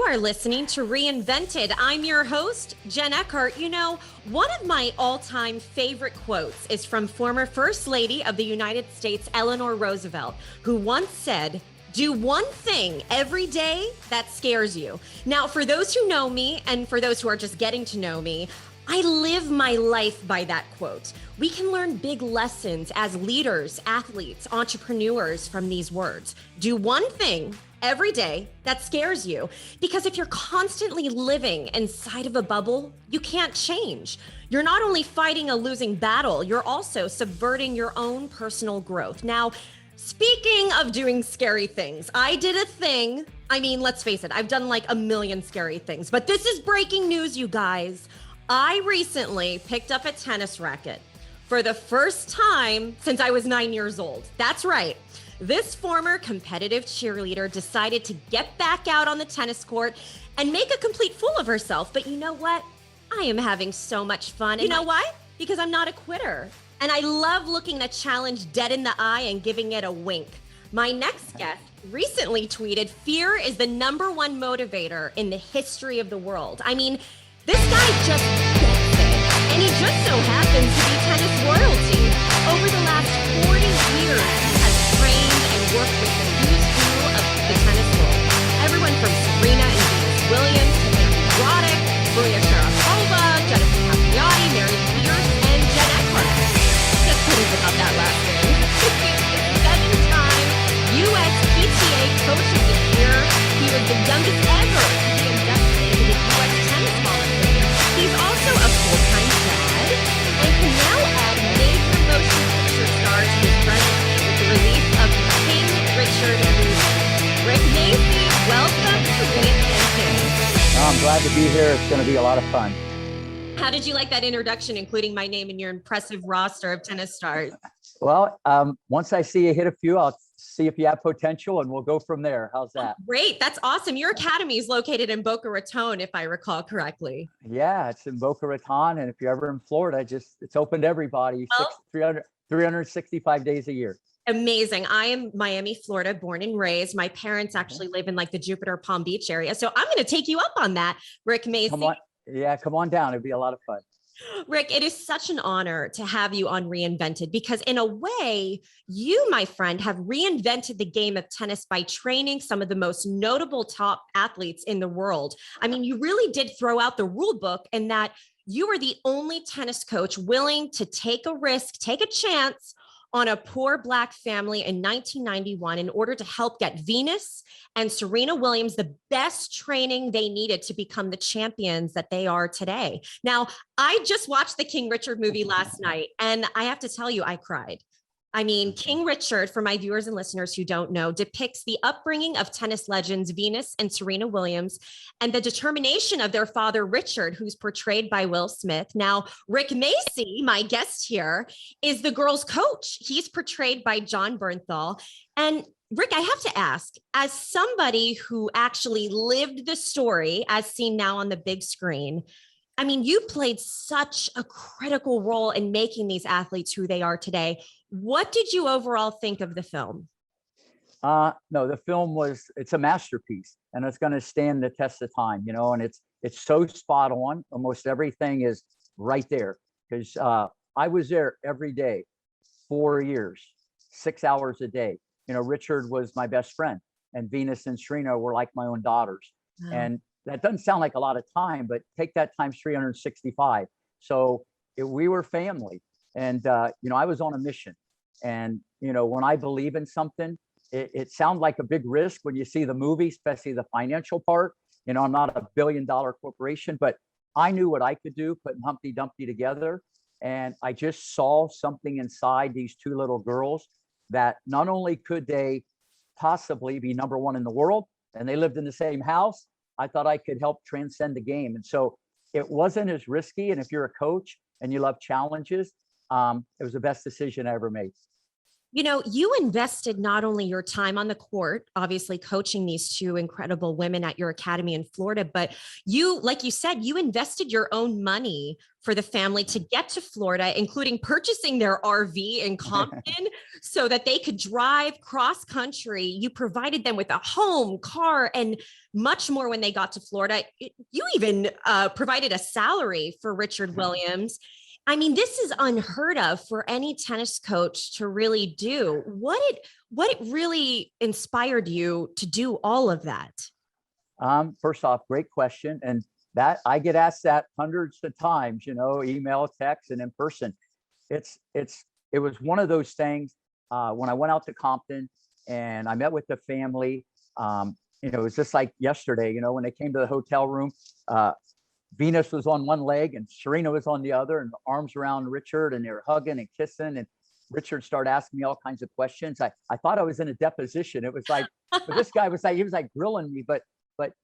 are listening to Reinvented. I'm your host, Jen Eckhart. You know, one of my all-time favorite quotes is from former First Lady of the United States, Eleanor Roosevelt, who once said, "Do one thing every day that scares you." Now, for those who know me and for those who are just getting to know me, I live my life by that quote. We can learn big lessons as leaders, athletes, entrepreneurs from these words. Do one thing every day that scares you. Because if you're constantly living inside of a bubble, you can't change. You're not only fighting a losing battle, you're also subverting your own personal growth. Now, speaking of doing scary things, I did a thing. I mean, let's face it, I've done like a million scary things, but this is breaking news, you guys. I recently picked up a tennis racket for the first time since I was 9 years old. That's right. This former competitive cheerleader decided to get back out on the tennis court and make a complete fool of herself. But you know what? I am having so much fun. You know why? Because I'm not a quitter. And I love looking a challenge dead in the eye and giving it a wink. My next guest recently tweeted, "Fear is the #1 motivator in the history of the world." I mean, this guy just gets it. And he just so happens to be tennis royalty. Over the last 40 years, he has trained and worked with the who's who of the tennis world. Everyone from Serena and Venus Williams to Roddick, Sharapova, Jennifer Capriati, Mary Pierce, and Jen Eckhart. Just kidding about that last name. He's 7-time U.S. PTA Coach of the Year. He was the youngest ever to be inducted into the U.S. Tennis Hall of Fame. He's also a full-time dad and can now add major motion picture stars to his resume with the release of the King Richard movie. Rick Macy, welcome to Reinvented. I'm glad to be here. It's going to be a lot of fun. How did you like that introduction, including my name and your impressive roster of tennis stars? Well, once I see you hit a few, I'll see if you have potential and we'll go from there. How's that? Oh, great. That's awesome. Your academy is located in Boca Raton, if I recall correctly. Yeah, it's in Boca Raton. And if you're ever in Florida, it's open to everybody, 365 days a year. Amazing. I am Miami, Florida, born and raised. My parents actually live in like the Jupiter Palm Beach area. So I'm going to take you up on that, Rick Macy. Come on. Yeah, come on down. It'd be a lot of fun. Rick, it is such an honor to have you on Reinvented because in a way, you, my friend, have reinvented the game of tennis by training some of the most notable top athletes in the world. I mean, you really did throw out the rule book in that you were the only tennis coach willing to take a risk, take a chance on a poor Black family in 1991 in order to help get Venus and Serena Williams the best training they needed to become the champions that they are today. Now, I just watched the King Richard movie last night, and I have to tell you, I cried. I mean, King Richard, for my viewers and listeners who don't know, depicts the upbringing of tennis legends Venus and Serena Williams and the determination of their father, Richard, who's portrayed by Will Smith. Now, Rick Macy, my guest here, is the girls' coach. He's portrayed by John Bernthal. And Rick, I have to ask, as somebody who actually lived the story as seen now on the big screen, I mean, you played such a critical role in making these athletes who they are today. What did you overall think of the film? No, the film it's a masterpiece and it's going to stand the test of time, you know, and it's so spot on. Almost everything is right there because I was there every day, 4 years, 6 hours a day. You know, Richard was my best friend and Venus and Serena were like my own daughters. Oh. And that doesn't sound like a lot of time, but take that times 365. So we were family. And, you know, I was on a mission. And, you know, when I believe in something, it sounds like a big risk when you see the movie, especially the financial part. You know, I'm not a billion-dollar corporation, but I knew what I could do, putting Humpty Dumpty together. And I just saw something inside these two little girls that not only could they possibly be #1 in the world, and they lived in the same house, I thought I could help transcend the game. And so it wasn't as risky. And if you're a coach and you love challenges, it was the best decision I ever made. You know, you invested not only your time on the court, obviously coaching these two incredible women at your academy in Florida, but you, like you said, you invested your own money for the family to get to Florida, including purchasing their RV in Compton so that they could drive cross country. You provided them with a home, car, and much more when they got to Florida. You even provided a salary for Richard Williams. I mean, this is unheard of for any tennis coach to really do. What it really inspired you to do all of that? First off, great question. And that I get asked that hundreds of times, email, text, and in person. It was one of those things when I went out to Compton and I met with the family. It was just like yesterday, when they came to the hotel room, Venus was on one leg and Serena was on the other, and arms around Richard, and they were hugging and kissing. And Richard started asking me all kinds of questions. I thought I was in a deposition. It was like, but this guy was like, he was like grilling me. But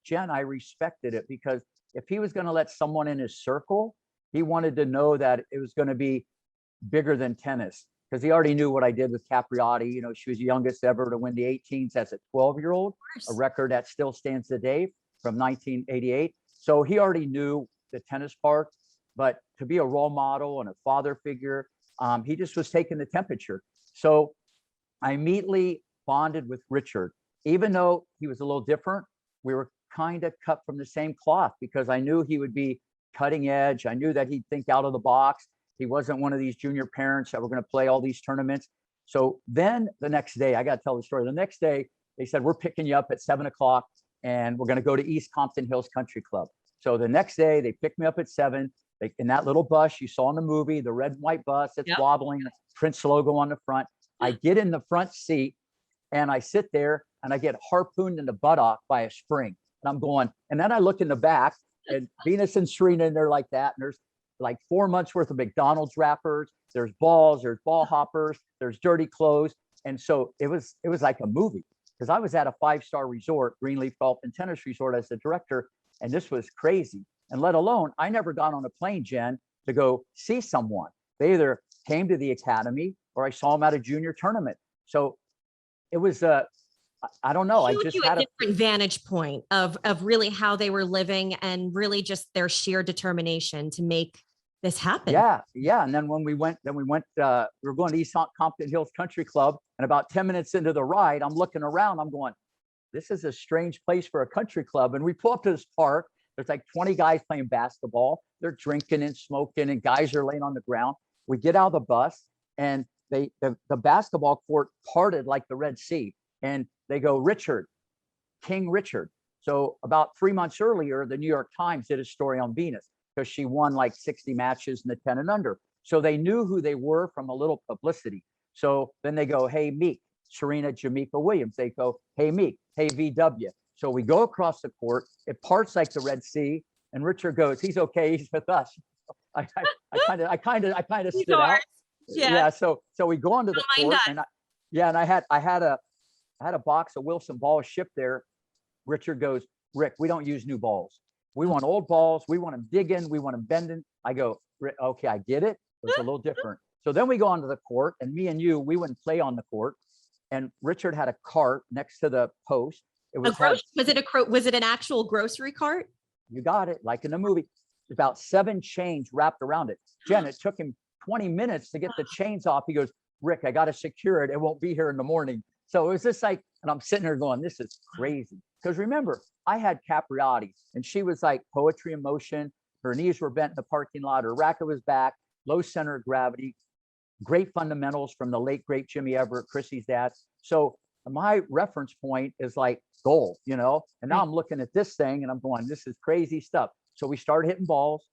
Jen, I respected it, because if he was going to let someone in his circle, he wanted to know that it was going to be bigger than tennis, because he already knew what I did with Capriati. She was the youngest ever to win the 18s as a 12-year-old, a record that still stands today from 1988. So he already knew the tennis part, but to be a role model and a father figure, he just was taking the temperature. So I immediately bonded with Richard. Even though he was a little different, we were kind of cut from the same cloth, because I knew he would be cutting edge. I knew that he'd think out of the box. He wasn't one of these junior parents that were going to play all these tournaments. So then the next day, I got to tell the story. The next day, they said, we're picking you up at 7:00 and we're going to go to East Compton Hills Country Club. So the next day, they picked me up at 7. In that little bus you saw in the movie, the red and white bus that's wobbling, the Prince logo on the front. I get in the front seat and I sit there and I get harpooned in the buttock by a spring. And I'm going, and then I look in the back and Venus and Serena, and they're like that. And there's like 4 months worth of McDonald's wrappers. There's balls, there's ball hoppers, there's dirty clothes. And so it was like a movie, because I was at a 5-star resort, Greenleaf Golf and Tennis Resort, as the director. And this was crazy. And let alone, I never got on a plane, Jen, to go see someone. They either came to the academy or I saw them at a junior tournament. So it was, I don't know. I just had a different vantage point of really how they were living, and really just their sheer determination to make this happen. Yeah. And then we were going to East Compton Hills Country Club. And about 10 minutes into the ride, I'm looking around, I'm going, this is a strange place for a country club. And we pull up to this park. There's like 20 guys playing basketball. They're drinking and smoking, and guys are laying on the ground. We get out of the bus, and the basketball court parted like the Red Sea. And they go, Richard, King Richard. So about 3 months earlier, the New York Times did a story on Venus, because she won like 60 matches in the 10 and under. So they knew who they were from a little publicity. So then they go, hey, Meek, Serena Jamaica Williams. They go, hey, Meek, hey, VW. So we go across the court. It parts like the Red Sea, and Richard goes, he's okay. He's with us. I kind of stood out. Yeah. So we go onto the court, and I had a box of Wilson balls shipped there. Richard goes, Rick, we don't use new balls. We want old balls. We want them digging. We want them bending. I go, okay, I get it. It's a little different. So then we go onto the court, and me and you, we wouldn't play on the court. And Richard had a cart next to the post. Was it an actual grocery cart? You got it, like in the movie. About 7 chains wrapped around it. Jen, it took him 20 minutes to get the chains off. He goes, Rick, I got to secure it. It won't be here in the morning. So it was just like, and I'm sitting there going, this is crazy. Because remember, I had Capriati, and she was like poetry in motion. Her knees were bent in the parking lot. Her racket was back, low center of gravity, great fundamentals from the late, great Jimmy Everett, Chrissy's dad. So my reference point is like gold, And now I'm looking at this thing and I'm going, this is crazy stuff. So we started hitting balls.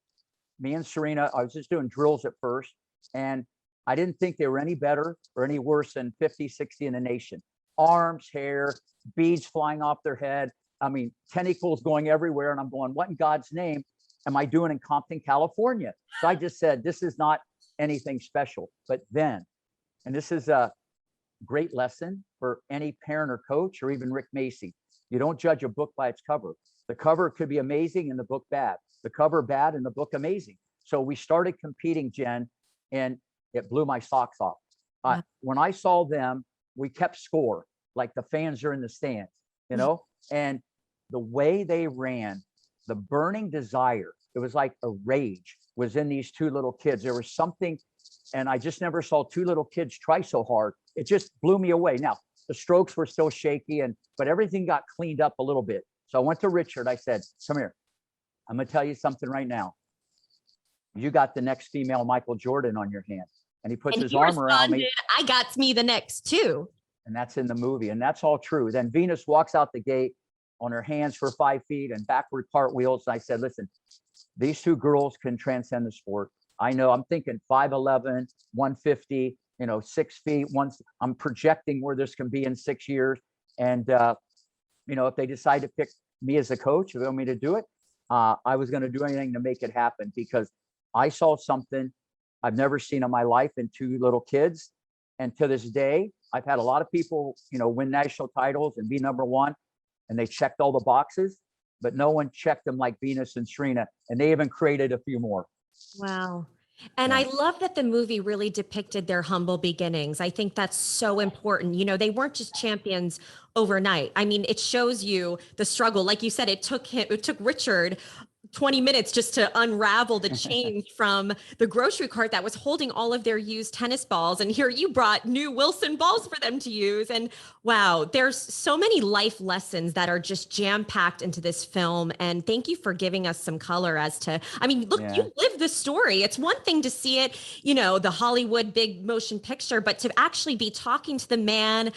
Me and Serena, I was just doing drills at first, and I didn't think they were any better or any worse than 50, 60 in the nation. Arms, hair, beads flying off their head. I mean, tentacles going everywhere. And I'm going, what in God's name am I doing in Compton, California? So I just said, this is not anything special. But then, and this is a great lesson for any parent or coach, or even Rick Macci. You don't judge a book by its cover. The cover could be amazing and the book bad. The cover bad and the book amazing. So we started competing, Jen, and it blew my socks off. When I saw them, we kept score, like the fans are in the stands, you know, and the way they ran, the burning desire, it was like a rage was in these two little kids. There was something, and I just never saw two little kids try so hard. It just blew me away. Now, the strokes were still shaky, but everything got cleaned up a little bit. So I went to Richard. I said, come here. I'm going to tell you something right now. You got the next female Michael Jordan on your hand. And he puts his arm around me. I got me the next too. And that's in the movie. And that's all true. Then Venus walks out the gate on her hands for 5 feet and backward cartwheels. And I said, listen, these two girls can transcend the sport. I know, I'm thinking 5'11", 150, 6 feet. I'm projecting where this can be in 6 years. And, if they decide to pick me as a coach, if they want me to do it, I was going to do anything to make it happen, because I saw something I've never seen in my life in two little kids. And to this day, I've had a lot of people, win national titles and be number one, and they checked all the boxes, but no one checked them like Venus and Serena. And they even created a few more. Wow. And I love that the movie really depicted their humble beginnings. I think that's so important. They weren't just champions overnight. I mean, it shows you the struggle. Like you said, it took Richard 20 minutes just to unravel the change from the grocery cart that was holding all of their used tennis balls. And here you brought new Wilson balls for them to use. And wow, there's so many life lessons that are just jam-packed into this film. And thank you for giving us some color as to, look, you live the story. It's one thing to see it, the Hollywood big motion picture, but to actually be talking to the man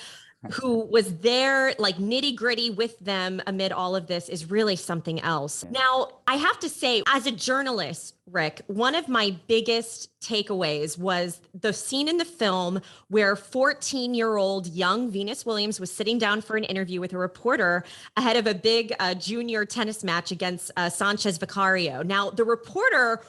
who was there, like nitty gritty with them amid all of this, is really something else. Yeah. Now, I have to say, as a journalist, Rick, one of my biggest takeaways was the scene in the film where 14-year-old young Venus Williams was sitting down for an interview with a reporter ahead of a big junior tennis match against Sanchez Vicario. Now, the reporter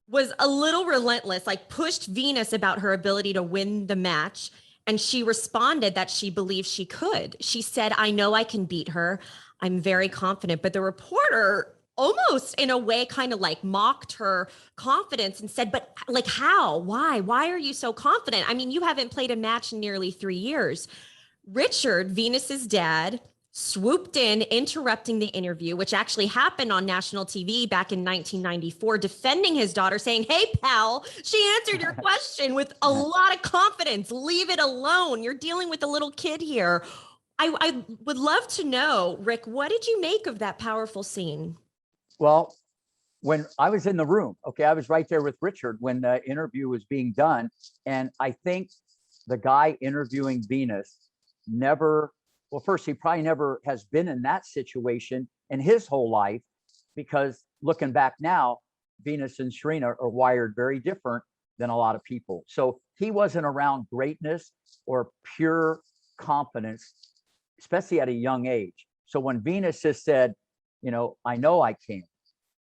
was a little relentless, like pushed Venus about her ability to win the match. And she responded that she believed she could. She said, I know I can beat her. I'm very confident. But the reporter almost in a way kind of like mocked her confidence and said, but like how? Why are you so confident? You haven't played a match in nearly 3 years. Richard, Venus's dad, swooped in, interrupting the interview, which actually happened on national TV back in 1994, defending his daughter, saying, hey, pal, she answered your question with a lot of confidence. Leave it alone. You're dealing with a little kid here. I would love to know, Rick, what did you make of that powerful scene? Well, when I was in the room, I was right there with Richard when the interview was being done. And I think the guy interviewing Venus first, he probably never has been in that situation in his whole life, because looking back now, Venus and Serena are wired very different than a lot of people. So he wasn't around greatness or pure confidence, especially at a young age. So when Venus just said, I know I can.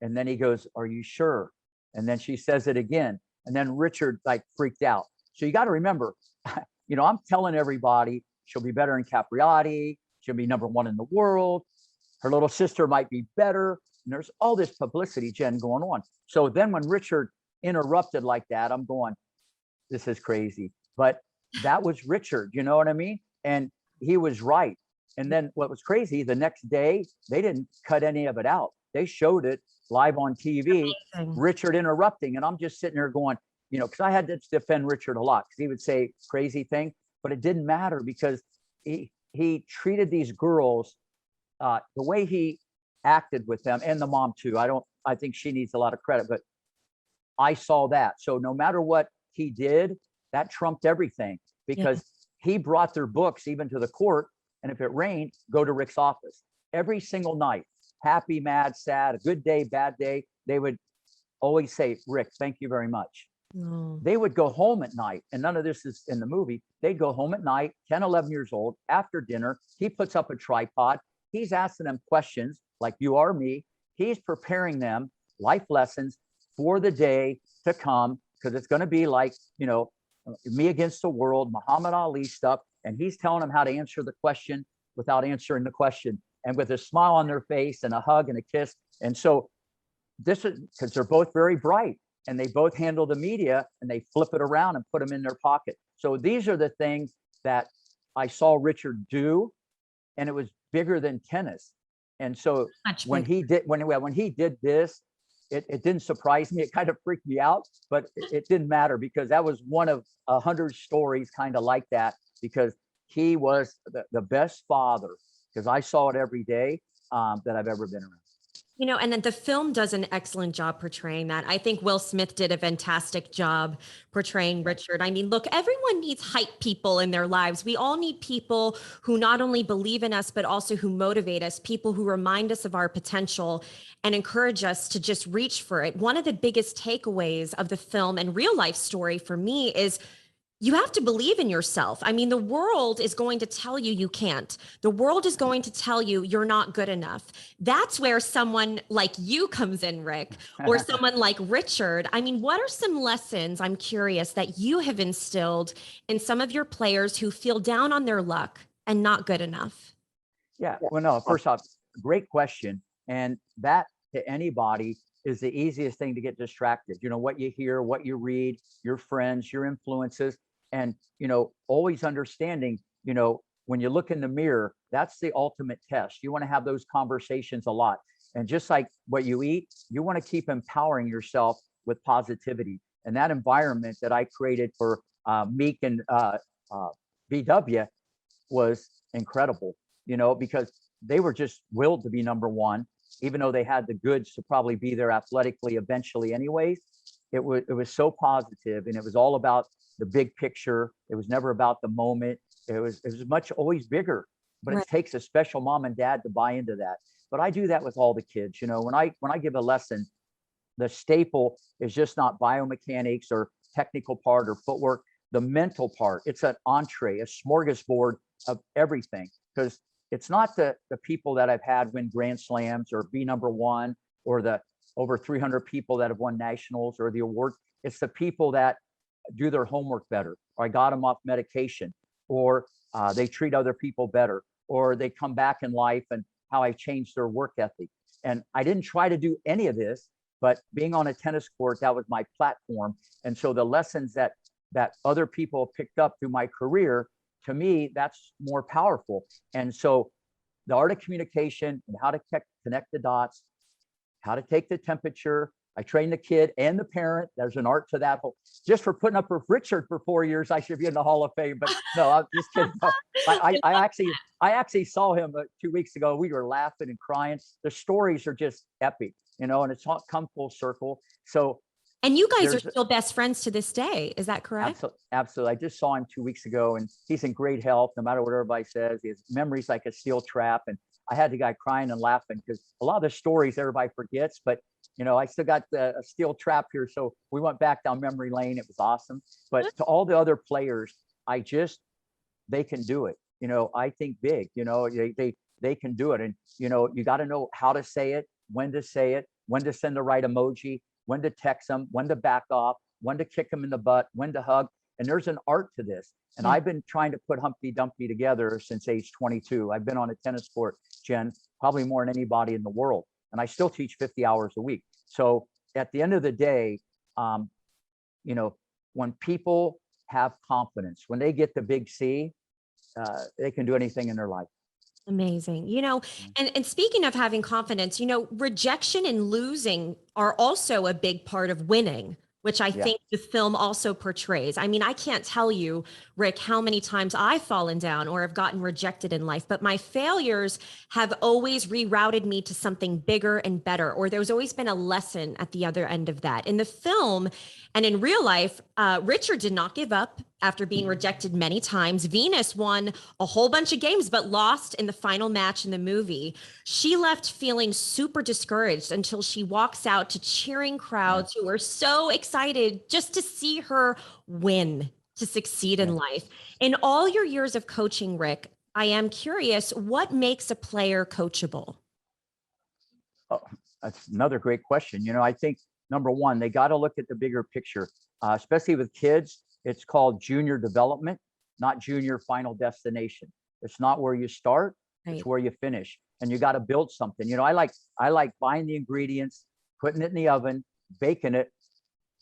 And then he goes, are you sure? And then she says it again. And then Richard freaked out. So you got to remember, I'm telling everybody, she'll be better in Capriati. She'll be number one in the world. Her little sister might be better. And there's all this publicity, Jen, going on. So then when Richard interrupted like that, I'm going, this is crazy. But that was Richard, you know what I mean? And he was right. And then what was crazy, the next day, they didn't cut any of it out. They showed it live on TV, Richard interrupting. And I'm just sitting there going, because I had to defend Richard a lot, because he would say crazy thing. But it didn't matter, because he treated these girls the way he acted with them, and the mom too. I think she needs a lot of credit, but I saw that. So no matter what he did, that trumped everything, because he brought their books even to the court. And if it rained, go to Rick's office every single night. Happy, mad, sad, a good day, bad day. They would always say, Rick, thank you very much. They would go home at night, and none of this is in the movie. They'd go home at night, 10, 11 years old, after dinner. He puts up a tripod. He's asking them questions like you are me. He's preparing them life lessons for the day to come, because it's going to be like, me against the world, Muhammad Ali stuff. And he's telling them how to answer the question without answering the question, and with a smile on their face and a hug and a kiss. And so this is because they're both very bright. And they both handle the media, and they flip it around and put them in their pocket. So these are the things that I saw Richard do, and it was bigger than tennis. And so when he did this, it didn't surprise me. It kind of freaked me out, but it didn't matter, because that was one of 100 stories kind of like that, because he was the best father, because I saw it every day that I've ever been around. You know, and then the film does an excellent job portraying that. I think Will Smith did a fantastic job portraying Richard. I mean, look, everyone needs hype people in their lives. We all need people who not only believe in us, but also who motivate us, people who remind us of our potential and encourage us to just reach for it. One of the biggest takeaways of the film and real life story for me is you have to believe in yourself. I mean, the world is going to tell you you can't. The world is going to tell you you're not good enough. That's where someone like you comes in, Rick, or someone like Richard. I mean, what are some lessons, I'm curious, that you have instilled in some of your players who feel down on their luck and not good enough? Yeah, well, no, first off, great question. And that, to anybody, is the easiest thing to get distracted. You know, what you hear, what you read, your friends, your influences, and, you know, always understanding, you know, when you look in the mirror, that's the ultimate test. You want to have those conversations a lot. And just like what you eat, you want to keep empowering yourself with positivity. And that environment that I created for Meek and BW was incredible, you know, because they were just willed to be number one, even though they had the goods to probably be there athletically eventually anyways. It was so positive, and it was all about the big picture. It was never about the moment. It was much always bigger, but it takes a special mom and dad to buy into that. But I do that with all the kids. You know, when I give a lesson, the staple is just not biomechanics or technical part or footwork, the mental part. It's an entree, a smorgasbord of everything, because it's not the people that I've had win Grand Slams or be number one, or the over 300 people that have won nationals or the award. It's the people that do their homework better, or I got them off medication, or they treat other people better, or they come back in life, and how I changed their work ethic. And I didn't try to do any of this, but being on a tennis court, that was my platform. And so the lessons that other people picked up through my career, to me, that's more powerful. And so the art of communication and how to connect the dots, how to take the temperature. I train the kid and the parent. There's an art to that whole. Just for putting up with Richard for 4 years, I should be in the Hall of Fame. But no, I'm just kidding. No. I actually saw him 2 weeks ago. We were laughing and crying. The stories are just epic, you know, and it's all come full circle. So. And you guys are still best friends to this day. Is that correct? Absolutely. I just saw him 2 weeks ago, and he's in great health, no matter what everybody says. His memory's like a steel trap. And I had the guy crying and laughing, because a lot of the stories everybody forgets, but you know, I still got a steel trap here. So we went back down memory lane. It was awesome. But to all the other players, they can do it. You know, I think big, you know, they can do it. And, you know, you got to know how to say it, when to send the right emoji, when to text them, when to back off, when to kick them in the butt, when to hug. And there's an art to this. And I've been trying to put Humpty Dumpty together since age 22. I've been on a tennis court, Jen, probably more than anybody in the world. And I still teach 50 hours a week. So at the end of the day, you know, when people have confidence, when they get the big C, they can do anything in their life. Amazing. You know, and speaking of having confidence, you know, rejection and losing are also a big part of winning, which I think the film also portrays. I mean, I can't tell you, Rick, how many times I've fallen down or have gotten rejected in life, but my failures have always rerouted me to something bigger and better, or there's always been a lesson at the other end of that. In the film and in real life, Richard did not give up after being rejected many times. Venus won a whole bunch of games, but lost in the final match in the movie. She left feeling super discouraged until she walks out to cheering crowds who are so excited just to see her win, to succeed in life. In all your years of coaching, Rick, I am curious, what makes a player coachable? Oh, that's another great question. You know, I think number one, they got to look at the bigger picture, especially with kids. It's called junior development, not junior final destination. It's not where you start, it's where you finish. And you got to build something. You know, I like buying the ingredients, putting it in the oven, baking it,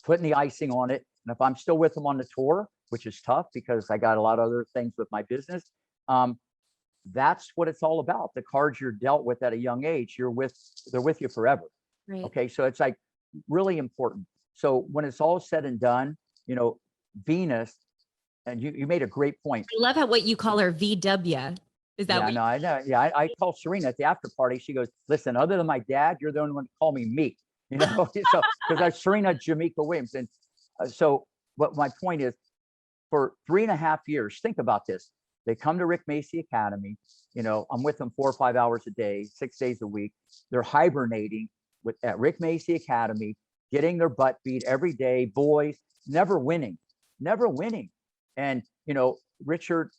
putting the icing on it. And if I'm still with them on the tour, which is tough because I got a lot of other things with my business. That's what it's all about. The cards you're dealt with at a young age, they're with you forever. Right. Okay. So it's like really important. So when it's all said and done, you know, Venus, and you made a great point. I love how what you call her VW. Is that Yeah, what no, I know. Yeah, I told Serena at the after party, she goes, listen, other than my dad, you're the only one to call me Meek, you know, so because I'm Serena Jamaica Williams. And so what my point is, for 3.5 years, think about this. They come to Rick Macy Academy. You know, I'm with them 4 or 5 hours a day, 6 days a week. They're hibernating at Rick Macy Academy, getting their butt beat every day, boys, never winning. And, you know, Richard,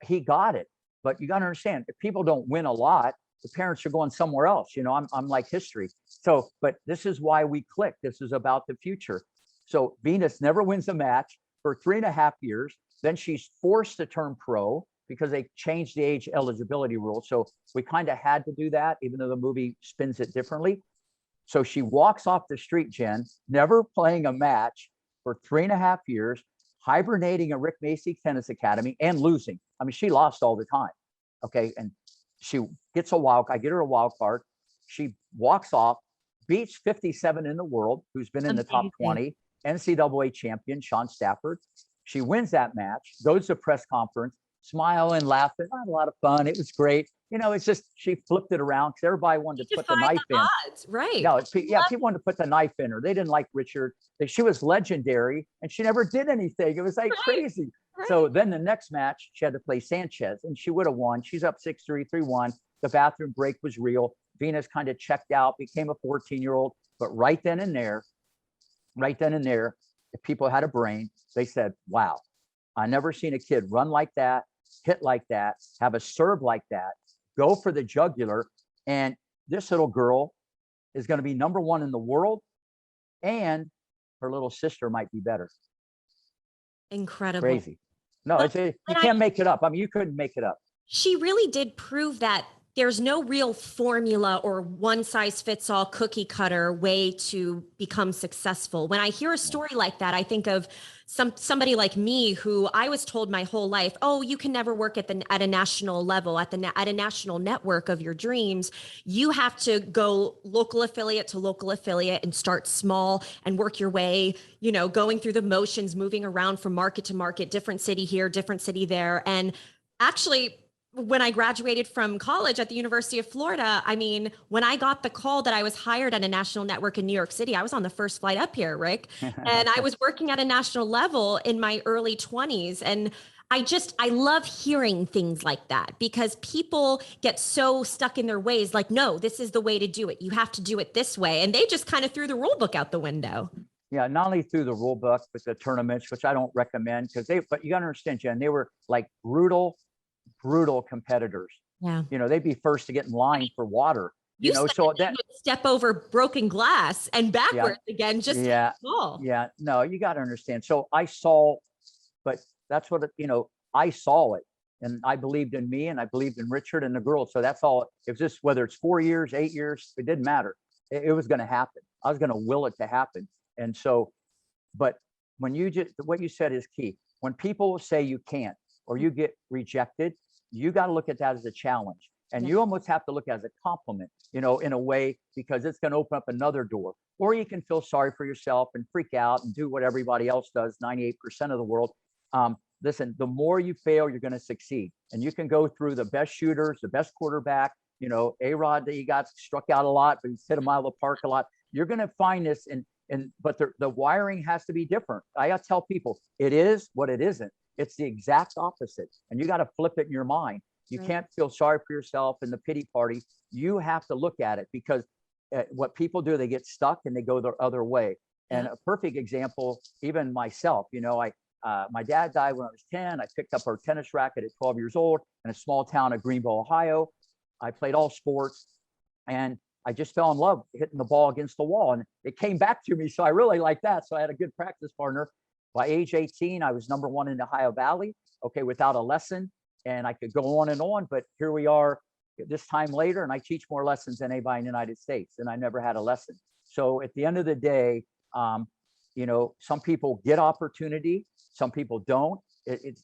he got it. But you got to understand, if people don't win a lot, the parents are going somewhere else. You know, I'm like history. So, but this is why we click. This is about the future. So Venus never wins a match for 3.5 years. Then she's forced to turn pro because they changed the age eligibility rule. So we kind of had to do that, even though the movie spins it differently. So she walks off the street, Jen, never playing a match for 3.5 years, hibernating at Rick Macy Tennis Academy and losing. I mean, she lost all the time. Okay. And she gets I get her a wild card. She walks off, beats 57 in the world, who's been in the top 20, NCAA champion, Sean Stafford. She wins that match, goes to press conference, smiling, laughing. I had a lot of fun. It was great. You know, it's just, she flipped it around because everybody wanted to put the knife in. Odds, right. No, yeah, people wanted to put the knife in her. They didn't like Richard. She was legendary and she never did anything. It was like crazy. Right. So then the next match, she had to play Sanchez and she would have won. She's up 6-3, 3-1. The bathroom break was real. Venus kind of checked out, became a 14-year-old. But right then and there, if people had a brain, they said, wow, I never seen a kid run like that, hit like that, have a serve like that, go for the jugular. And this little girl is going to be #1 in the world. And her little sister might be better. Incredible. Crazy. No, you can't make it up. I mean, you couldn't make it up. She really did prove that there's no real formula or one size fits all cookie cutter way to become successful. When I hear a story like that, I think of somebody like me who I was told my whole life, oh, you can never work at a national level, at a national network of your dreams. You have to go local affiliate to local affiliate and start small and work your way, you know, going through the motions, moving around from market to market, different city here, different city there. And actually, when I graduated from college at the University of Florida, I mean, when I got the call that I was hired at a national network in New York City, I was on the first flight up here, Rick, and I was working at a national level in my early 20s. And I love hearing things like that because people get so stuck in their ways. Like, no, this is the way to do it. You have to do it this way. And they just kind of threw the rule book out the window. Yeah, not only through the rule book, but the tournaments, which I don't recommend but you gotta understand, Jen, they were like brutal competitors. Yeah. You know, they'd be first to get in line for water. You know, so that step over broken glass and backwards again, just small. Yeah, no, you got to understand. So I saw, but that's what, you know, I saw it and I believed in me and I believed in Richard and the girls. So that's all. It was just, whether it's 4 years, 8 years, it didn't matter. It was going to happen. I was going to will it to happen. And so, but when what you said is key. When people say you can't, or you get rejected, you got to look at that as a challenge. And you almost have to look at it as a compliment, you know, in a way, because it's going to open up another door. Or you can feel sorry for yourself and freak out and do what everybody else does, 98% of the world. Listen, the more you fail, you're going to succeed. And you can go through the best shooters, the best quarterback, you know, A-Rod, that he got struck out a lot, but he's hit a mile of the park a lot. You're going to find this, but the wiring has to be different. I got to tell people, it is what it isn't. It's the exact opposite. And you got to flip it in your mind. You can't feel sorry for yourself in the pity party. You have to look at it, because what people do, they get stuck and they go the other way. And a perfect example, even myself, you know, my dad died when I was 10. I picked up our tennis racket at 12 years old in a small town of Greenville, Ohio. I played all sports and I just fell in love hitting the ball against the wall, and it came back to me. So I really like that. So I had a good practice partner. By age 18, I was #1 in the Ohio Valley, okay, without a lesson. And I could go on, but here we are this time later, and I teach more lessons than anybody in the United States, and I never had a lesson. So at the end of the day, you know, some people get opportunity, Some people don't.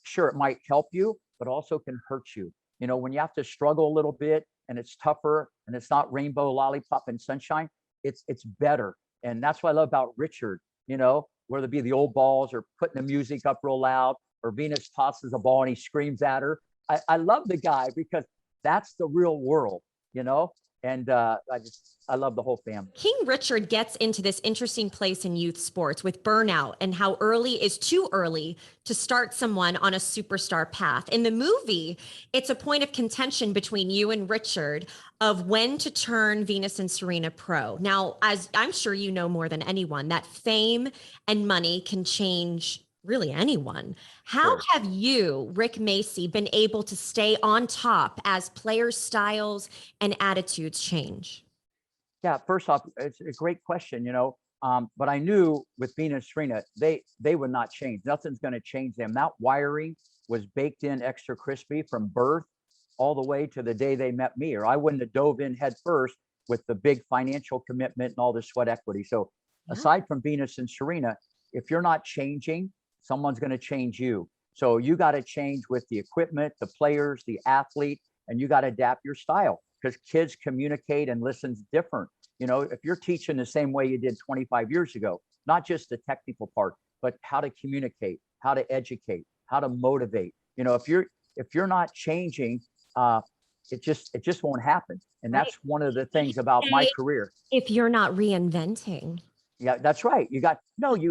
Sure, it might help you, but also can hurt you. You know, when you have to struggle a little bit and it's tougher and it's not rainbow, lollipop, and sunshine, it's better. And that's what I love about Richard, you know, whether it be the old balls or putting the music up real loud, or Venus tosses a ball and he screams at her. I love the guy because that's the real world, you know? And I love the whole family. King Richard gets into this interesting place in youth sports with burnout and how early is too early to start someone on a superstar path. In the movie, it's a point of contention between you and Richard of when to turn Venus and Serena pro. Now, as I'm sure you know more than anyone, that fame and money can change really anyone. How have you, Rick Macci, been able to stay on top as players' styles and attitudes change? Yeah, first off, it's a great question, you know, but I knew with Venus and Serena, they would not change. Nothing's going to change them. That wiring was baked in extra crispy from birth all the way to the day they met me, or I wouldn't have dove in head first with the big financial commitment and all the sweat equity. So aside from Venus and Serena, if you're not changing, someone's going to change you. So you got to change with the equipment, the players, the athlete, and you got to adapt your style because kids communicate and listen different. You know, if you're teaching the same way you did 25 years ago, not just the technical part, but how to communicate, how to educate, how to motivate. You know, if you're not changing, it just won't happen. And that's one of the things about my career. If you're not reinventing. Yeah, that's right. You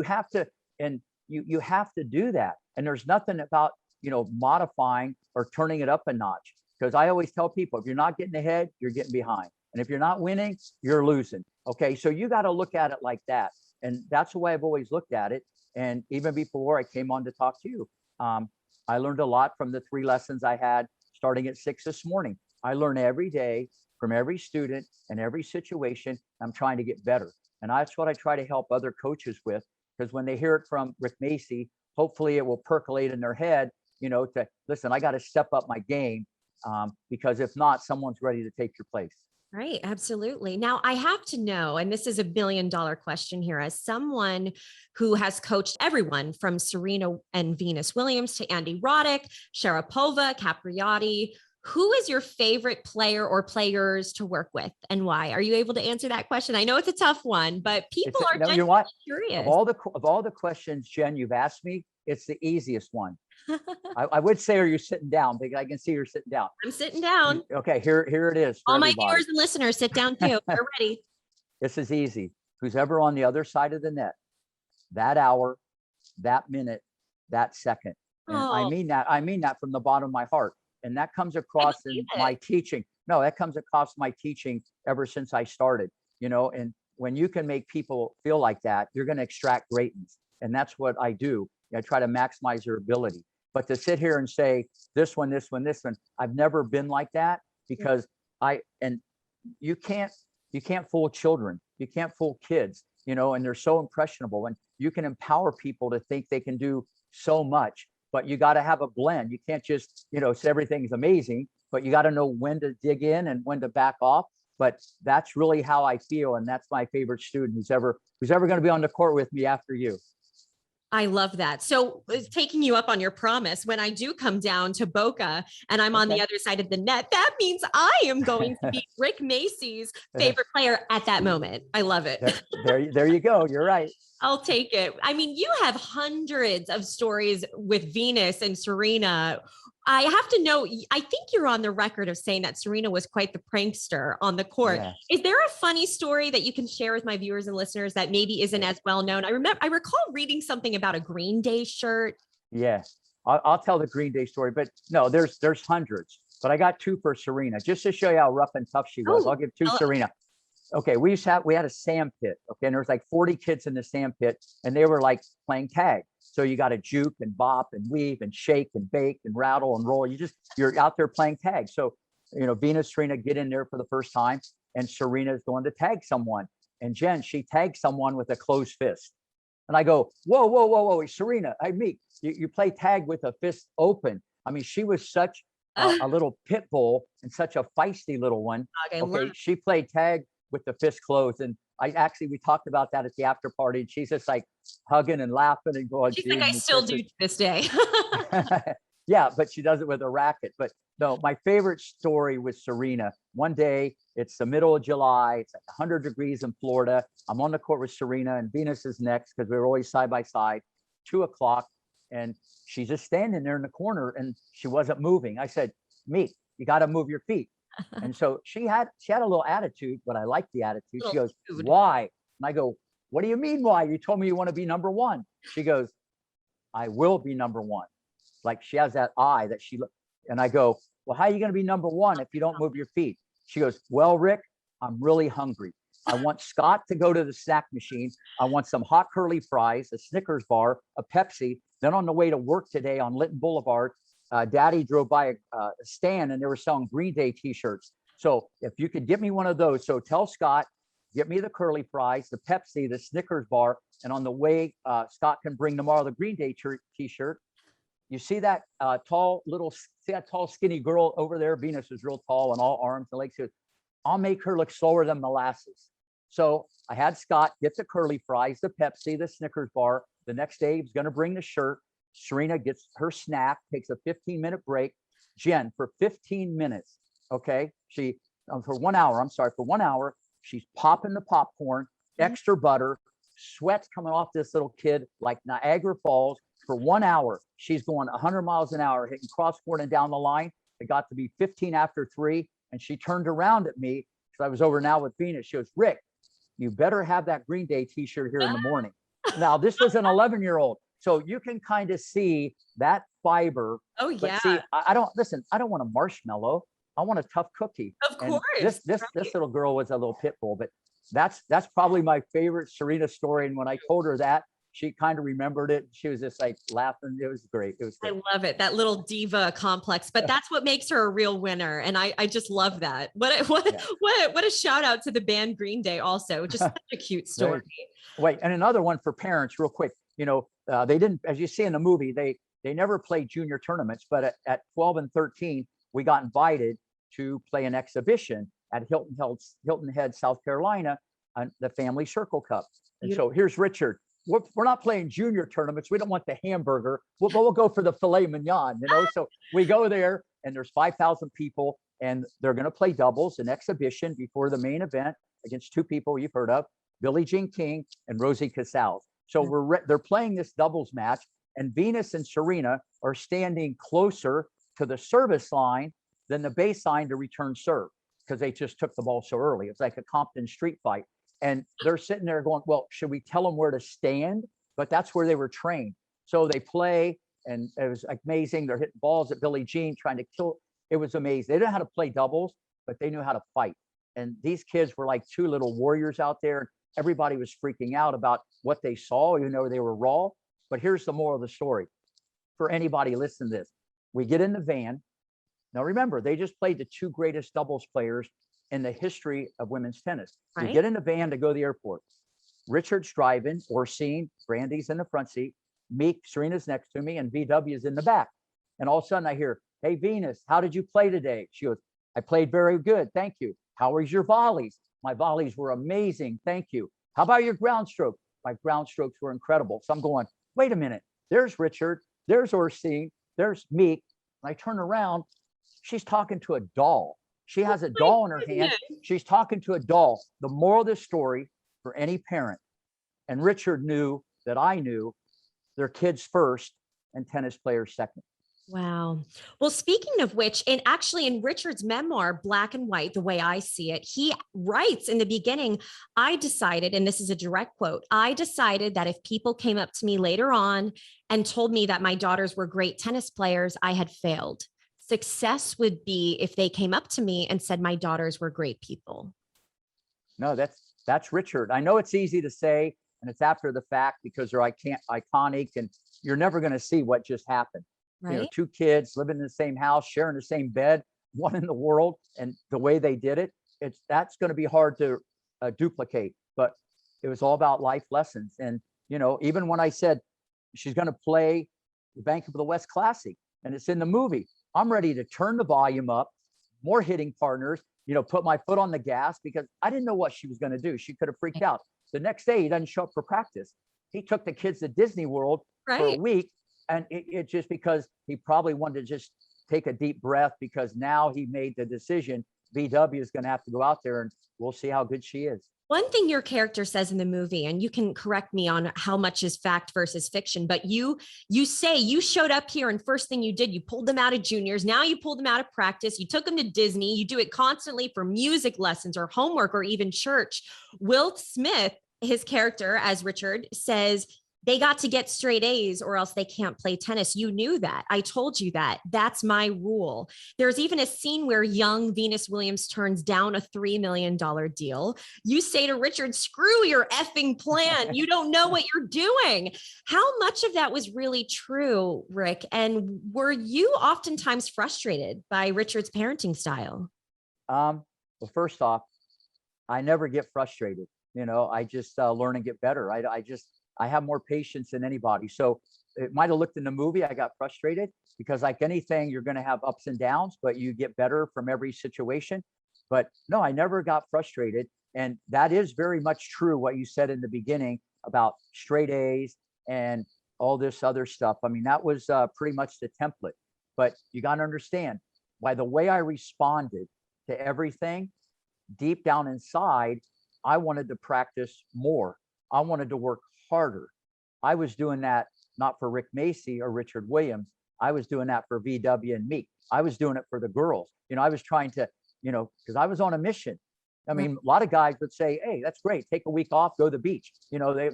have to, and you have to do that. And there's nothing about, you know, modifying or turning it up a notch. Because I always tell people, if you're not getting ahead, you're getting behind. And if you're not winning, you're losing. Okay. So you got to look at it like that. And that's the way I've always looked at it. And even before I came on to talk to you, I learned a lot from the 3 lessons I had starting at 6 this morning. I learn every day from every student and every situation. I'm trying to get better. And that's what I try to help other coaches with. Because when they hear it from Rick Macci, hopefully it will percolate in their head, you know, to listen, I got to step up my game because if not, someone's ready to take your place. Right, absolutely. Now, I have to know, and this is a $1 billion question here, as someone who has coached everyone from Serena and Venus Williams to Andy Roddick, Sharapova, Capriati, who is your favorite player or players to work with and why? Are you able to answer that question? I know it's a tough one, but people are genuinely curious. Of all the questions, Jen, you've asked me, it's the easiest one. I would say, are you sitting down? Because I can see you're sitting down. I'm sitting down. Okay, here it is. All my viewers and listeners, sit down too. We're ready. This is easy. Who's ever on the other side of the net, that hour, that minute, that second. And I mean that from the bottom of my heart. And that comes across in my teaching. No, that comes across my teaching ever since I started, you know, and when you can make people feel like that, you're going to extract greatness. And that's what I do. I try to maximize their ability. But to sit here and say this one, I've never been like that because you can't fool children. You can't fool kids, you know, and they're so impressionable. And you can empower people to think they can do so much. But you got to have a blend. You can't just, you know, say everything's amazing, but you got to know when to dig in and when to back off. But that's really how I feel. And that's my favorite student who's ever going to be on the court with me after you. I love that. So taking you up on your promise, when I do come down to Boca and I'm on the other side of the net, that means I am going to be Rick Macci's favorite player at that moment. I love it. There you go. You're right. I'll take it. I mean, you have hundreds of stories with Venus and Serena. I have to know, I think you're on the record of saying that Serena was quite the prankster on the court. Yeah. Is there a funny story that you can share with my viewers and listeners that maybe isn't as well known? I recall reading something about a Green Day shirt. Yes, I'll tell the Green Day story, but no, there's hundreds, but I got 2 for Serena, just to show you how rough and tough she was. I'll give 2 Serena. Okay, we had a sand pit, okay, and there was like 40 kids in the sand pit, and they were like playing tag. So you got to juke and bop and weave and shake and bake and rattle and roll. You're out there playing tag. So, you know, Venus, Serena get in there for the first time, and Serena is going to tag someone. And Jen, she tags someone with a closed fist. And I go, whoa, Serena, you play tag with a fist open. I mean, she was such a little pit bull and such a feisty little one. Okay, she played tag with the fist closed. And we talked about that at the after party, and she's just like hugging and laughing and going, She's like, I still do to this day. yeah, but she does it with a racket. But no, my favorite story was Serena. One day, it's the middle of July, it's like 100 degrees in Florida. I'm on the court with Serena, and Venus is next because we were always side by side, 2 o'clock. And she's just standing there in the corner and she wasn't moving. I said, Meek, you got to move your feet. And so she had a little attitude, but I liked the attitude. She goes, why? And I go, what do you mean why? You told me you want to be number one. She goes, I will be number one. Like she has that eye that she looked. And I go, well, how are you going to be number one if you don't move your feet? She goes, well, Rick, I'm really hungry. I want Scott to go to the snack machine. I want some hot curly fries, a Snickers bar, a Pepsi. Then on the way to work today on Linton Boulevard, Daddy drove by a stand and they were selling Green Day t-shirts. So if you could get me one of those, so tell Scott, get me the curly fries, the Pepsi, the Snickers bar. And on the way, Scott can bring tomorrow the Green Day t-shirt. You see that tall skinny girl over there? Venus is real tall and all arms and legs. I'll make her look slower than molasses. So I had Scott get the curly fries, the Pepsi, the Snickers bar. The next day, he was going to bring the shirt. Serena gets her snack, takes a 15-minute break. Jen, for 15 minutes, okay? For 1 hour, for 1 hour, she's popping the popcorn, extra butter, sweat's coming off this little kid like Niagara Falls. For 1 hour, she's going 100 miles an hour, hitting cross court and down the line. It got to be 15 after 3, and she turned around at me because I was over now with Venus. She goes, Rick, you better have that Green Day t-shirt here in the morning. Now, this was an 11-year-old. So you can kind of see that fiber. Oh, yeah. But see, I don't want a marshmallow. I want a tough cookie. Of course. And this little girl was a little pit bull, but that's probably my favorite Serena story. And when I told her that, she kind of remembered it. She was just like laughing. It was great. It was great. I love it. That little diva complex, but that's what makes her a real winner. And I just love that. What a shout out to the band Green Day also. Just such a cute story. Wait, and another one for parents real quick. You know, they didn't, as you see in the movie, they never played junior tournaments, but at 12 and 13, we got invited to play an exhibition at Hilton Head, South Carolina, on the Family Circle Cup. And so here's Richard. We're not playing junior tournaments. We don't want the hamburger. We'll go for the filet mignon, you know? So we go there and there's 5,000 people and they're going to play doubles, an exhibition before the main event against two people you've heard of, Billie Jean King and Rosie Casals. So they're playing this doubles match and Venus and Serena are standing closer to the service line than the baseline to return serve because they just took the ball so early. It's like a Compton street fight. And they're sitting there going, well, should we tell them where to stand? But that's where they were trained. So they play and it was amazing. They're hitting balls at Billie Jean, trying to kill. It was amazing. They didn't know how to play doubles, but they knew how to fight. And these kids were like two little warriors out there. Everybody was freaking out about what they saw, even though they were raw. But here's the moral of the story. For anybody listening to this, we get in the van. Now, remember, they just played the two greatest doubles players in the history of women's tennis. Right. We get in the van to go to the airport. Richard's driving, Orsine, Brandy's in the front seat, Meek, Serena's next to me, and VW is in the back. And all of a sudden I hear, hey, Venus, how did you play today? She goes, I played very good. Thank you. How was your volleys? My volleys were amazing. Thank you. How about your ground stroke? My ground strokes were incredible. So I'm going, wait a minute. There's Richard. There's Orsine. There's Meek. And I turn around. She's talking to a doll. She has a doll in her hand. She's talking to a doll. The moral of this story for any parent, and Richard knew that I knew, their kids first and tennis players second. Wow. Well, speaking of which, and actually in Richard's memoir, Black and White, the way I see it, he writes in the beginning, I decided, and this is a direct quote, I decided that if people came up to me later on and told me that my daughters were great tennis players, I had failed. Success would be if they came up to me and said my daughters were great people. No, that's Richard. I know it's easy to say, and it's after the fact because they're iconic, and you're never going to see what just happened. Right? You know, two kids living in the same house, sharing the same bed, one in the world, and the way they did it, that's going to be hard to duplicate. But it was all about life lessons. And you know, even when I said she's going to play the Bank of the West Classic, and it's in the movie, I'm ready to turn the volume up, more hitting partners, put my foot on the gas because I didn't know what she was going to do. She could have freaked out. The next day, he doesn't show up for practice. He took the kids to Disney World for a week. And it just because he probably wanted to just take a deep breath because now he made the decision. VW is going to have to go out there and we'll see how good she is. One thing your character says in the movie, and you can correct me on how much is fact versus fiction, but you say you showed up here and first thing you did, you pulled them out of juniors. Now you pulled them out of practice. You took them to Disney. You do it constantly for music lessons or homework or even church. Will Smith, his character as Richard, says they got to get straight A's or else they can't play tennis. You knew that. I told you that. That's my rule. There's even a scene where young Venus Williams turns down a $3 million deal. You say to Richard, screw your effing plan. You don't know what you're doing. How much of that was really true, Rick? And were you oftentimes frustrated by Richard's parenting style? Well, first off, I never get frustrated. I just learn and get better. I have more patience than anybody. So it might have looked in the movie, I got frustrated because like anything, you're going to have ups and downs, but you get better from every situation. But no, I never got frustrated. And that is very much true what you said in the beginning about straight A's and all this other stuff. I mean, that was pretty much the template. But you got to understand, by the way I responded to everything, deep down inside, I wanted to practice more. I wanted to work harder. I was doing that not for Rick Macci or Richard Williams. I was doing that for VW and me. I was doing it for the girls. I was trying to, because I was on a mission. I mean, a lot of guys would say, hey, that's great. Take a week off, go to the beach.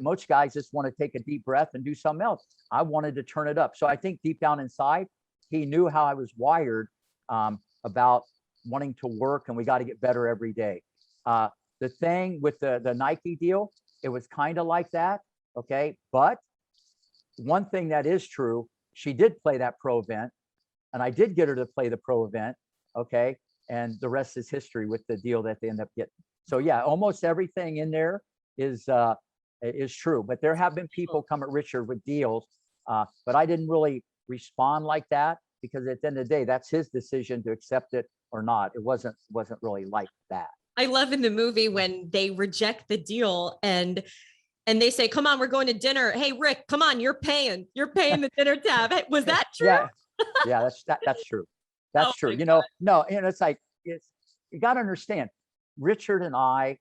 Most guys just want to take a deep breath and do something else. I wanted to turn it up. So I think deep down inside, he knew how I was wired about wanting to work and we got to get better every day. The thing with the Nike deal, it was kind of like that. Okay. But one thing that is true, she did play that pro event and I did get her to play the pro event. Okay. And the rest is history with the deal that they end up getting. So yeah, almost everything in there is true, but there have been people come at Richard with deals. But I didn't really respond like that because at the end of the day, that's his decision to accept it or not. It wasn't really like that. I love in the movie when they reject the deal and they say, come on, we're going to dinner. Hey, Rick, come on, you're paying the dinner tab. Was that true? Yeah, that's true. That's true. No, and it's like, you got to understand, Richard and I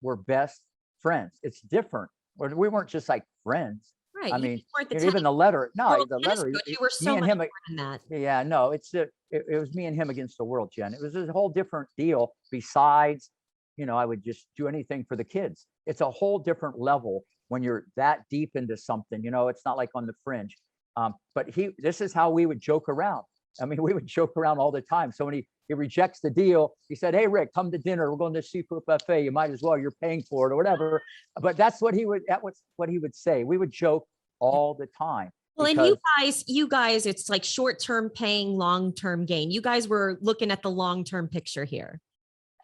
were best friends. It's different. We weren't just like friends. Right. I mean, even the letter, you were so much more than that. Yeah, no, it was me and him against the world, Jen. It was a whole different deal. Besides, I would just do anything for the kids. It's a whole different level when you're that deep into something, it's not like on the fringe. But this is how we would joke around. I mean, we would joke around all the time. So when he rejects the deal, he said, hey, Rick, come to dinner. We're going to seafood buffet. You might as well. You're paying for it or whatever. But that's what he would say. We would joke all the time. Well, and you guys, it's like short-term paying, long-term gain. You guys were looking at the long-term picture here.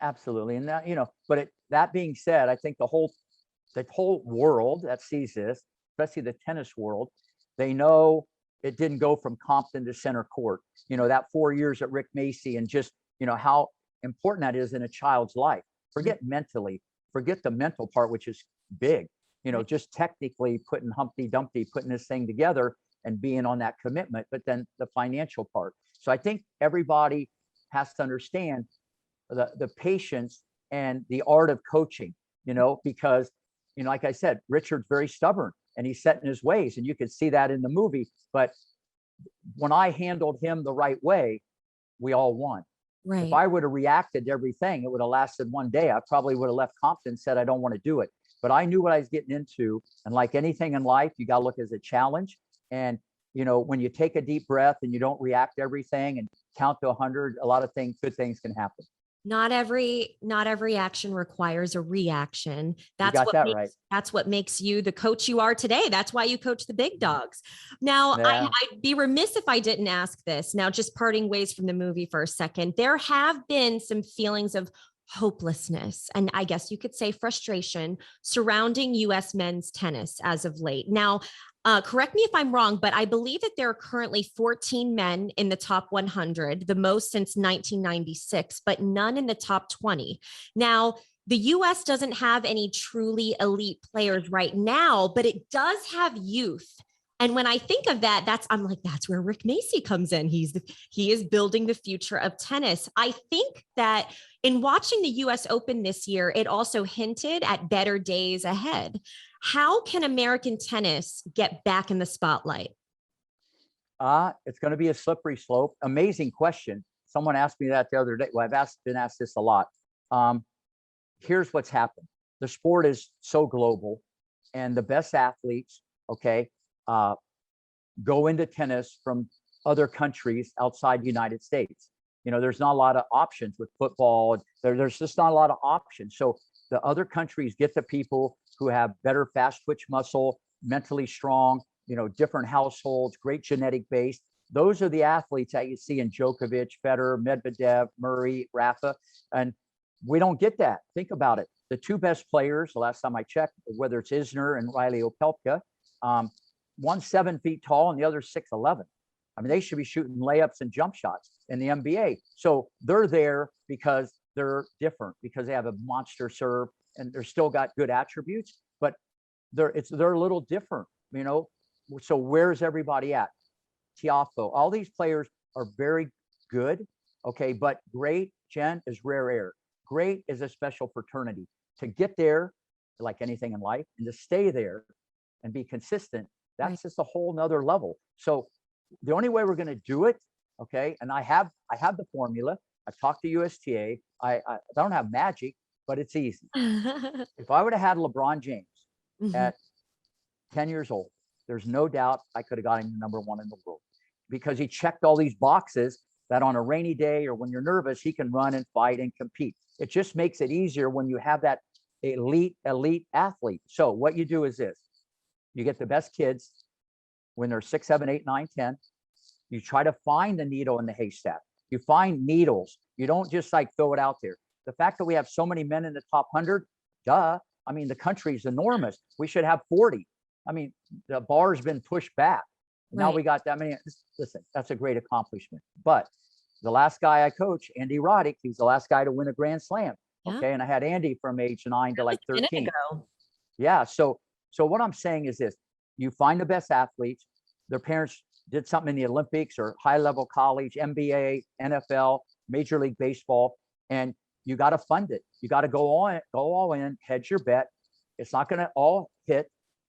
Absolutely. And that, but that being said, I think the whole world that sees this, especially the tennis world, they know it didn't go from Compton to center court. That 4 years at Rick Macci and just, how important that is in a child's life. Forget mentally, forget the mental part, which is big, just technically putting Humpty Dumpty, putting this thing together and being on that commitment, but then the financial part. So I think everybody has to understand the patience and the art of coaching, because, like I said, Richard's very stubborn and he's set in his ways and you could see that in the movie. But when I handled him the right way, we all won. Right. If I would have reacted to everything, it would have lasted one day. I probably would have left Compton and said, I don't want to do it. But I knew what I was getting into. And like anything in life, you got to look as a challenge. And, when you take a deep breath and you don't react to everything and count to 100, a lot of good things can happen. Not every action requires a reaction. That's what makes you the coach you are today. That's why you coach the big dogs. Now, yeah. I'd be remiss if I didn't ask this. Now, just parting ways from the movie for a second. There have been some feelings of hopelessness, and I guess you could say frustration surrounding US men's tennis as of late. Now, correct me if I'm wrong, but I believe that there are currently 14 men in the top 100, the most since 1996, but none in the top 20. Now, the US doesn't have any truly elite players right now, but it does have youth. And when I think of that, I'm like, that's where Rick Macci comes in. He is building the future of tennis. I think that in watching the US Open this year, it also hinted at better days ahead. How can American tennis get back in the spotlight? It's going to be a slippery slope. Amazing question. Someone asked me that the other day. Well, been asked this a lot. Here's what's happened. The sport is so global, and the best athletes, okay, go into tennis from other countries outside the United States. You know, there's not a lot of options with football. There's just not a lot of options. So the other countries get the people who have better fast twitch muscle, mentally strong, you know, different households, great genetic base. Those are the athletes that you see in Djokovic, Federer, Medvedev, Murray, Rafa. And we don't get that. Think about it. The two best players, the last time I checked, whether it's Isner and Riley Opelka, one's 7 feet tall and the other 6'11". I mean, they should be shooting layups and jump shots in the NBA. So they're there because they're different, because they have a monster serve and they're still got good attributes, but they're a little different, you know. So where's everybody at? Tiafo, all these players are very good, okay, but great, Jen, is rare air. Great is a special fraternity. To get there, like anything in life, and to stay there and be consistent, that's just a whole nother level. So the only way we're going to do it, okay, and I have the formula. I've talked to USTA. I don't have magic, but it's easy. If I would have had LeBron James at 10 years old, there's no doubt I could have got him number one in the world, because he checked all these boxes that on a rainy day or when you're nervous, he can run and fight and compete. It just makes it easier when you have that elite athlete. So what you do is this: you get the best kids when they're 6, 7, 8, 9, 10. You try to find the needle in the haystack. You find needles. You don't just like throw it out there. The fact that we have so many men in the top 100, duh. I mean, the country's enormous. We should have 40. I mean, the bar's been pushed back. Now we got that many. Listen, that's a great accomplishment. But the last guy I coached, Andy Roddick, he's the last guy to win a Grand Slam. Okay. And I had Andy from age 9 to like 13. Yeah. So what I'm saying is this: you find the best athletes, their parents did something in the Olympics or high level college, NBA, NFL, Major League Baseball, and you got to fund it. You got to go all in, hedge your bet. It's not going to all hit,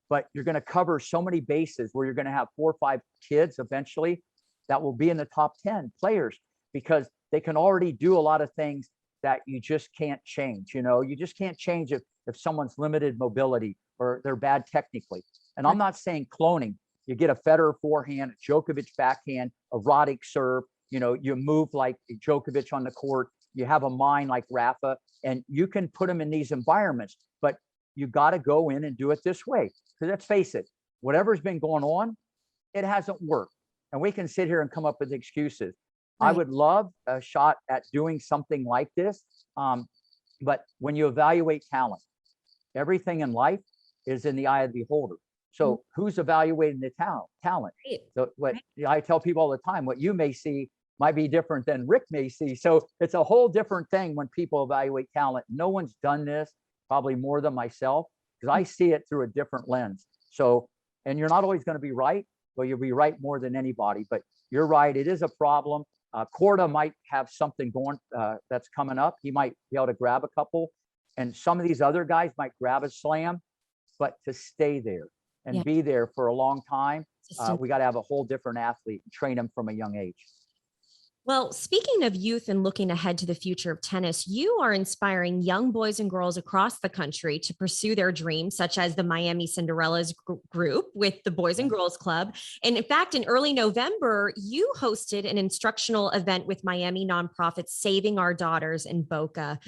but you're going to cover so many bases where you're going to have 4 or 5 kids eventually that will be in the top 10 players, because they can already do a lot of things that you just can't change. You know, you just can't change if someone's limited mobility or they're bad technically. And I'm not saying cloning. You get a Federer forehand, a Djokovic backhand, a Roddick serve, you know, you move like Djokovic on the court, you have a mind like Rafa, and you can put them in these environments, but you got to go in and do it this way. Because let's face it, whatever's been going on, it hasn't worked. And we can sit here and come up with excuses. I would love a shot at doing something like this. But when you evaluate talent, everything in life is in the eye of the beholder. So who's evaluating the talent? So what I tell people all the time, what you may see might be different than Rick may see. So it's a whole different thing when people evaluate talent. No one's done this, probably more than myself, because I see it through a different lens. So, and you're not always going to be right. Well, you'll be right more than anybody, but you're right. It is a problem. Korda might have something going that's coming up. He might be able to grab a couple, and some of these other guys might grab a slam, but to stay there and be there for a long time, we got to have a whole different athlete and train them from a young age. Well, speaking of youth and looking ahead to the future of tennis, you are inspiring young boys and girls across the country to pursue their dreams, such as the Miami Cinderellas group with the Boys and Girls Club. And in fact, in early November, you hosted an instructional event with Miami nonprofit Saving Our Daughters in Boca,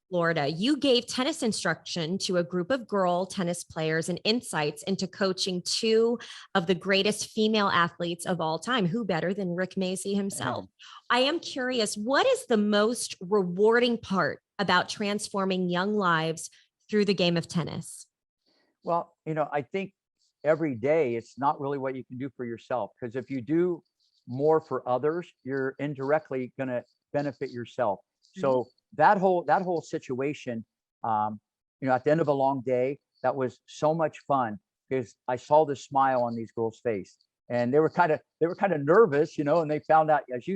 Florida. You gave tennis instruction to a group of girl tennis players and insights into coaching 2 of the greatest female athletes of all time. Who better than Rick Macci himself? I am curious, what is the most rewarding part about transforming young lives through the game of tennis? Well, I think every day it's not really what you can do for yourself, because if you do more for others, you're indirectly going to benefit yourself. Right. So that whole situation, at the end of a long day, that was so much fun because I saw the smile on these girls' face, and they were kind of nervous, and they found out, as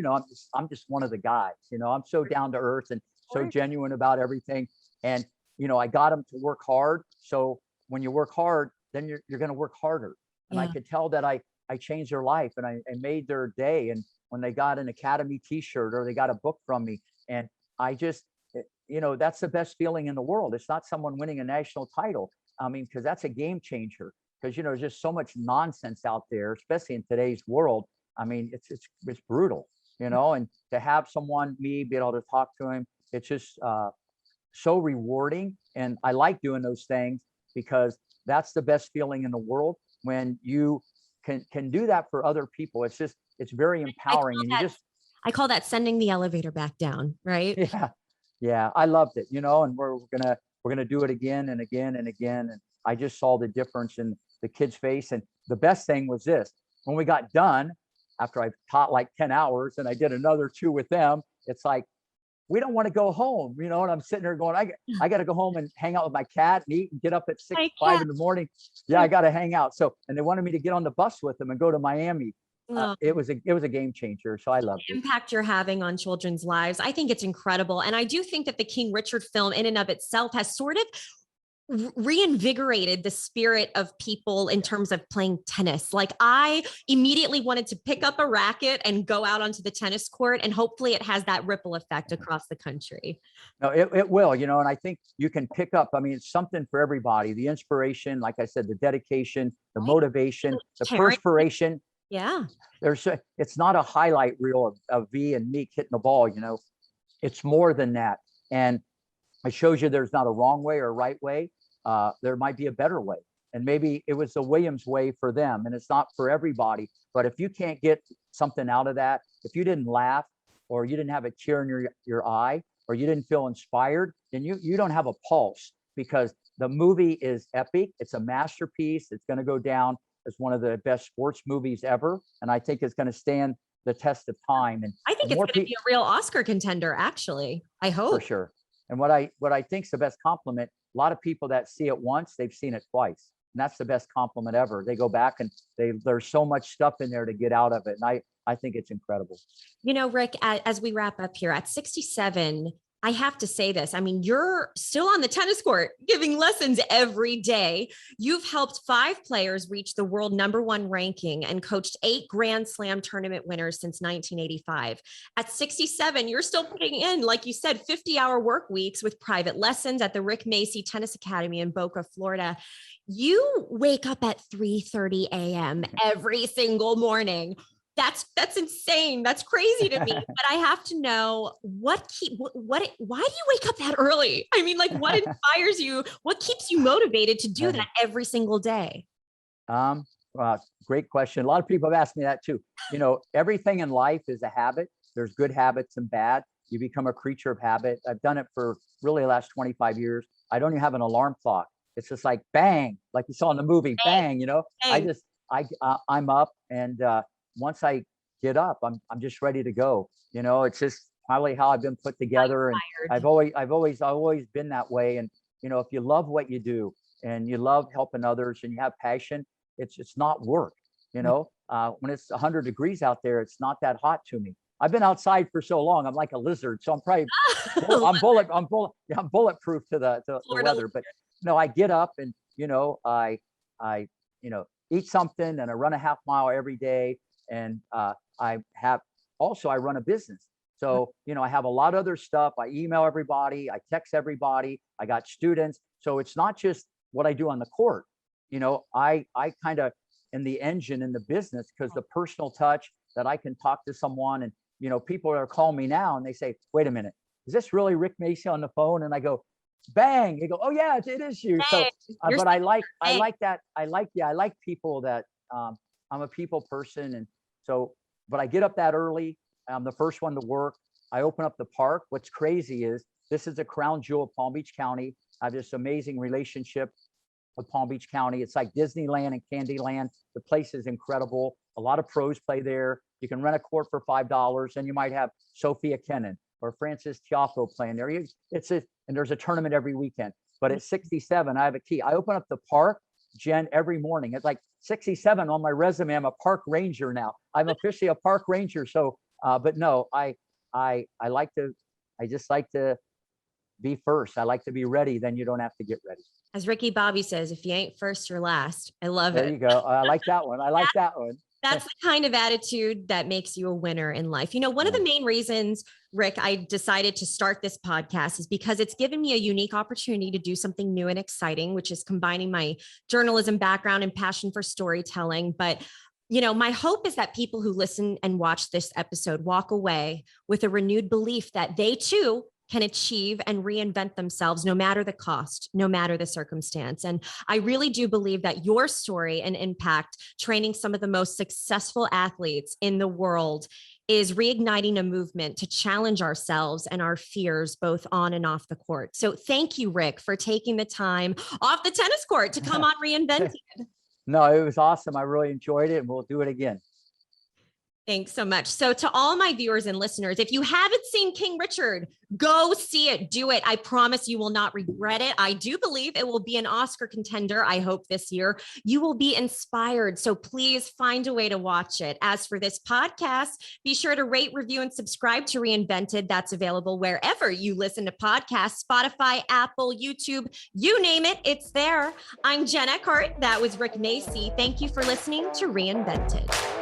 I'm just one of the guys, I'm so down to earth and so genuine about everything. And I got them to work hard. So when you work hard, then you're going to work harder. And I could tell that I changed their life, and I made their day. And when they got an Academy t-shirt or they got a book from me, and I just, that's the best feeling in the world. It's not someone winning a national title. I mean, because that's a game changer, because, there's just so much nonsense out there, especially in today's world. I mean, it's brutal, and to have someone, me, be able to talk to him, it's just so rewarding. And I like doing those things because that's the best feeling in the world, when you can do that for other people. It's very empowering. And I call that sending the elevator back down, right? Yeah, I loved it, and we're gonna do it again and again and again. And I just saw the difference in the kid's face. And the best thing was this: when we got done, after I taught like 10 hours and I did another 2 with them, it's like, we don't want to go home, and I'm sitting there going, I got to go home and hang out with my cat and eat and get up at 5 in the morning. Yeah, I got to hang out. So, and they wanted me to get on the bus with them and go to Miami. It was a game changer. So I loved it. Impact you're having on children's lives. I think it's incredible. And I do think that the King Richard film in and of itself has sort of reinvigorated the spirit of people in terms of playing tennis. Like, I immediately wanted to pick up a racket and go out onto the tennis court, and hopefully it has that ripple effect across the country. No, it will, and I think you can pick up, I mean, it's something for everybody. The inspiration, like I said, the dedication, the motivation, the perspiration. Yeah. It's not a highlight reel of V and Meek hitting the ball, it's more than that. And it shows you there's not a wrong way or a right way. There might be a better way. And maybe it was the Williams way for them, and it's not for everybody. But if you can't get something out of that, if you didn't laugh, or you didn't have a tear in your eye, or you didn't feel inspired, then you don't have a pulse, because the movie is epic. It's a masterpiece. It's going to go down as one of the best sports movies ever. And I think it's going to stand the test of time. And I think it's going to be a real Oscar contender, actually. I hope. For sure. And what I think is the best compliment, a lot of people that see it once, they've seen it twice. And that's the best compliment ever. They go back and there's so much stuff in there to get out of it. And I think it's incredible. Rick, as we wrap up here, at 67, I have to say this. I mean, you're still on the tennis court giving lessons every day. You've helped 5 players reach the world #1 ranking and coached 8 Grand Slam tournament winners since 1985. At 67, you're still putting in, like you said, 50-hour work weeks with private lessons at the Rick Macy Tennis Academy in Boca, Florida. You wake up at 3:30 a.m. every single morning. That's insane. That's crazy to me. But I have to know why do you wake up that early? I mean, like, what inspires you? What keeps you motivated to do that every single day? Great question. A lot of people have asked me that too. Everything in life is a habit. There's good habits and bad. You become a creature of habit. I've done it for really the last 25 years. I don't even have an alarm clock. It's just like bang, like you saw in the movie, bang, bang. I'm up, and once I get up, I'm just ready to go. It's just probably how I've been put together. And I've always been that way. And, if you love what you do and you love helping others and you have passion, it's not work. When it's 100 degrees out there, it's not that hot to me. I've been outside for so long. I'm like a lizard. So I'm probably, I'm bulletproof to the weather. But no, I get up and, I eat something, and I run a half mile every day. And I run a business. So, I have a lot of other stuff. I email everybody. I text everybody. I got students. So it's not just what I do on the court. I kind of am the engine in the business, because the personal touch that I can talk to someone, and, people are calling me now and they say, wait a minute, is this really Rick Macy on the phone? And I go, bang, they go, oh yeah, it is you. So, but I like that. I like people that, I'm a people person. And so, but I get up that early. I'm the first one to work. I open up the park. What's crazy is this is a crown jewel of Palm Beach County. I have this amazing relationship with Palm Beach County. It's like Disneyland and Candyland. The place is incredible. A lot of pros play there. You can rent a court for $5, and you might have Sophia Kenin or Francis Tiafoe playing there. And there's a tournament every weekend. But at 67, I have a key. I open up the park, Jen, every morning. It's like 67 on my resume. I'm a park ranger now. I'm officially a park ranger. So, but no, I just like to be first. I like to be ready. Then you don't have to get ready. As Ricky Bobby says, if you ain't first, you're last. I love it. There you go. I like that one. I like that one. That's the kind of attitude that makes you a winner in life. You know, one of the main reasons, Rick, I decided to start this podcast is because it's given me a unique opportunity to do something new and exciting, which is combining my journalism background and passion for storytelling. But, you know, my hope is that people who listen and watch this episode walk away with a renewed belief that they too can achieve and reinvent themselves, no matter the cost, no matter the circumstance. And I really do believe that your story and impact, training some of the most successful athletes in the world, is reigniting a movement to challenge ourselves and our fears, both on and off the court. So thank you, Rick, for taking the time off the tennis court to come on Reinvented. No, it was awesome. I really enjoyed it, and we'll do it again. Thanks so much. So to all my viewers and listeners, if you haven't seen King Richard, go see it, do it. I promise you will not regret it. I do believe it will be an Oscar contender, I hope, this year. You will be inspired. So please find a way to watch it. As for this podcast, be sure to rate, review, and subscribe to Reinvented. That's available wherever you listen to podcasts, Spotify, Apple, YouTube, you name it, it's there. I'm Jen Eckhart. That was Rick Macy. Thank you for listening to Reinvented.